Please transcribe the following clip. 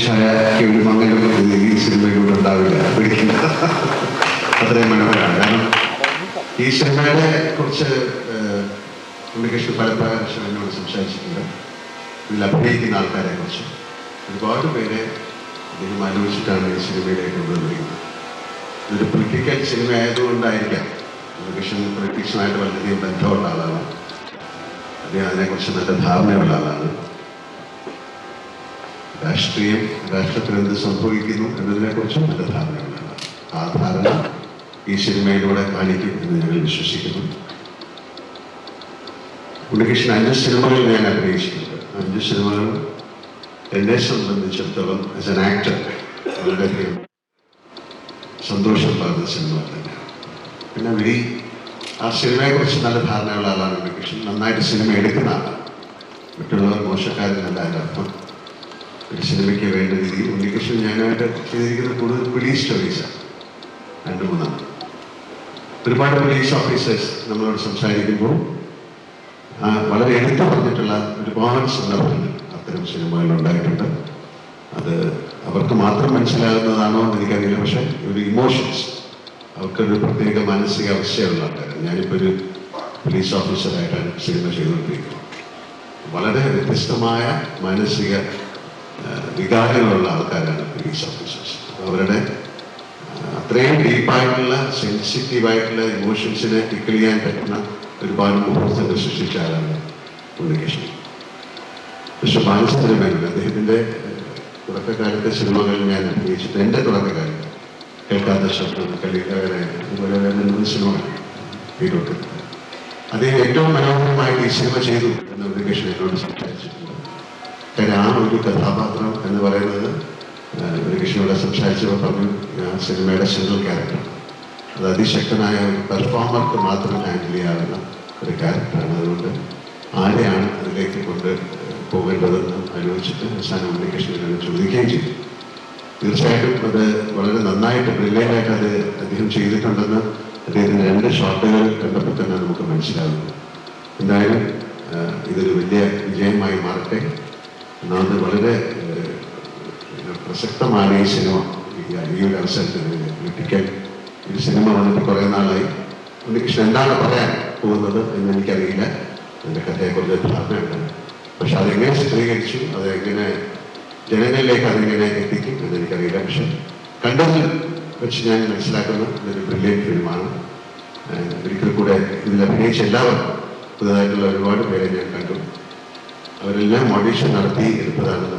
ഛായയ്ക്ക് ഒരു മങ്ങലും ഈ സിനിമയിലൂടെ ഉണ്ടാവില്ല, പിടിക്കില്ല. അത്രയും മനോഹരമാണ്. കാരണം ഈ സിനിമയുടെ കുറിച്ച് ഉണ്ണികൃഷ്ണൻ പല പ്രാവശ്യം എന്നോട് സംസാരിച്ചിട്ടുണ്ട്. ഇതിൽ അഭിനയിക്കുന്ന ആൾക്കാരെ കുറിച്ച് ഒരുപാട് പേരെ അദ്ദേഹം ആലോചിച്ചിട്ടാണ് ഈ സിനിമയിലേക്ക് കൊണ്ടുവന്നിരിക്കുന്നത്. ഇതൊരു പൊളിറ്റിക്കൽ സിനിമ ആയതുകൊണ്ടായിരിക്കാം. ഉണ്ണികൃഷ്ണൻ പൊളിറ്റിക്സുമായിട്ട് വളരെയധികം ബന്ധമുള്ള ആളാണ്. അദ്ദേഹം അതിനെക്കുറിച്ച് നല്ല ധാരണയുള്ള ആളാണ്. രാഷ്ട്രത്തിൽ എന്ത് സംഭവിക്കുന്നു എന്നതിനെക്കുറിച്ചും നല്ല ധാരണയുള്ള ആളാണ്. ആ ധാരണ ഈ സിനിമയിലൂടെ കാണിക്കും എന്ന് ഞങ്ങൾ വിശ്വസിക്കുന്നു. ഉണ്ണികൃഷ്ണൻ 5 സിനിമകളിൽ ഞാൻ അഭിനയിച്ചിട്ടുണ്ട്. 5 സിനിമകൾ എന്നെ സംബന്ധിച്ചിടത്തോളം ആസ് എൻ ആക്ടർ വളരെയധികം സന്തോഷം പകർന്ന സിനിമ തന്നെയാണ്. പിന്നെ ആ സിനിമയെക്കുറിച്ച് നല്ല ധാരണയുള്ള ആളാണ് ഉണ്ണികൃഷ്ണൻ. നന്നായിട്ട് സിനിമ എടുക്കുന്ന ആളാണ്. മറ്റുള്ളവർ മോശക്കാരെന്നല്ല അതിനർത്ഥം. ഒരു സിനിമയ്ക്ക് വേണ്ട രീതിയിൽ ഉണ്ണികൃഷ്ണൻ ഞാനായിട്ട് ചെയ്തിരിക്കുന്നത് കൂടുതൽ പോലീസ് സ്റ്റോറീസാണ്. 2-3 ഒരുപാട് പോലീസ് ഓഫീസേഴ്സ് നമ്മളോട് സംസാരിക്കുമ്പോൾ വളരെ എടുത്തു പറഞ്ഞിട്ടുള്ള ഒരുപാട് സന്ദർഭങ്ങൾ അത്തരം സിനിമകൾ ഉണ്ടായിട്ടുണ്ട്. അത് അവർക്ക് മാത്രം മനസ്സിലാകുന്നതാണോ എന്ന് എനിക്കറിയില്ല. പക്ഷേ ഒരു ഇമോഷൻസ്, അവർക്കൊരു പ്രത്യേക മാനസികാവസ്ഥയുള്ള ആൾക്കാരാണ്. ഞാനിപ്പോൾ ഒരു പോലീസ് ഓഫീസറായിട്ടാണ് സിനിമ ചെയ്തുകൊണ്ടിരിക്കുന്നത്. വളരെ വ്യത്യസ്തമായ മാനസിക വികാരങ്ങളുള്ള ആൾക്കാരാണ് പോലീസ് ഓഫീസേഴ്സ്. അവരുടെ അത്രയും ഡീപ്പായിട്ടുള്ള സെൻസിറ്റീവായിട്ടുള്ള ഇമോഷൻസിനെ ടിക്കിൾ ചെയ്യാൻ പറ്റുന്ന ഒരുപാട് മുഹൂർത്തങ്ങൾ സൃഷ്ടിച്ച ആളാണ് ഉണ്ണികൃഷ്ണൻ. പക്ഷെ ബാലചന്ദ്രമേനോൻ അദ്ദേഹത്തിൻ്റെ തുടക്കകാലത്തെ സിനിമകളിൽ ഞാൻ അഭിനയിച്ചിട്ട്, എൻ്റെ തുടക്കകാലത്ത് കേൾക്കാത്ത ശബ്ദം, അതുപോലെ 2 സിനിമകൾ വീടോട്ട് അദ്ദേഹം ഏറ്റവും മനോഹരമായിട്ട് ഈ സിനിമ ചെയ്തു എന്ന് ഉണ്ണികൃഷ്ണൻ എന്നോട് സംസാരിച്ചിട്ടുണ്ട്. കാര്യം ആ ഒരു കഥാപാത്രം എന്ന് പറയുന്നത് ഉണ്ണികൃഷ്ണനോട് സംസാരിച്ചപ്പോൾ പറഞ്ഞു, ആ സിനിമയുടെ സെൻട്രൽ ക്യാരക്ടറാണ്. അത് അതിശക്തനായ ഒരു പെർഫോമർക്ക് മാത്രം ഹാൻഡിൽ ചെയ്യാവുന്ന ഒരു ക്യാരക്ടറാണ്. അതുകൊണ്ട് ആരെയാണ് അതിലേക്ക് കൊണ്ട് പോകേണ്ടതെന്ന് ആലോചിച്ചിട്ട് അവസാനം ഉണ്ണികൃഷ്ണനോട് ചോദിക്കുകയും ചെയ്തു. തീർച്ചയായിട്ടും അത് വളരെ നന്നായിട്ട് ബ്രില്യൻ്റായിട്ട് അത് അദ്ദേഹം ചെയ്തിട്ടുണ്ടെന്ന് അദ്ദേഹത്തിൻ്റെ 2 ഷോട്ടുകൾ കണ്ടപ്പോൾ തന്നെ നമുക്ക് മനസ്സിലാകുന്നു. എന്തായാലും ഇതൊരു വലിയ വിജയമായി മാറട്ടെ. ഒന്നാമത് വളരെ പ്രസക്തമാണ് ഈ സിനിമ. ഈ ഒരു അവസരത്തിൽ പൊളിറ്റിക്കൽ ഒരു സിനിമ വന്നിട്ട് കുറേ നാളായി. ഉണ്ണികൃഷ്ണൻ എന്താണ് പറയാൻ പോകുന്നത് എന്ന് എനിക്കറിയില്ല. എൻ്റെ കഥയെക്കുറിച്ച് ധാരണയുണ്ട്. പക്ഷെ അതെങ്ങനെ ചിത്രീകരിച്ചു, അതെങ്ങനെ ജനങ്ങളിലേക്ക് അതെങ്ങനെ എത്തിക്കും എന്ന് എനിക്കറിയില്ല. പക്ഷെ കണ്ടതിൽ വെച്ച് ഞാൻ മനസ്സിലാക്കുന്നത് ഇതൊരു ബ്രില്യൻ ഫിലിമാണ്. ഒരിക്കൽ കൂടെ ഇതിൽ അഭിനയിച്ച എല്ലാവർക്കും, പുതുതായിട്ടുള്ള ഒരുപാട് പേരെ ഞാൻ കണ്ടു. അവരെല്ലാം ഓഡീഷൻ നടത്തി എടുത്തതാണ്.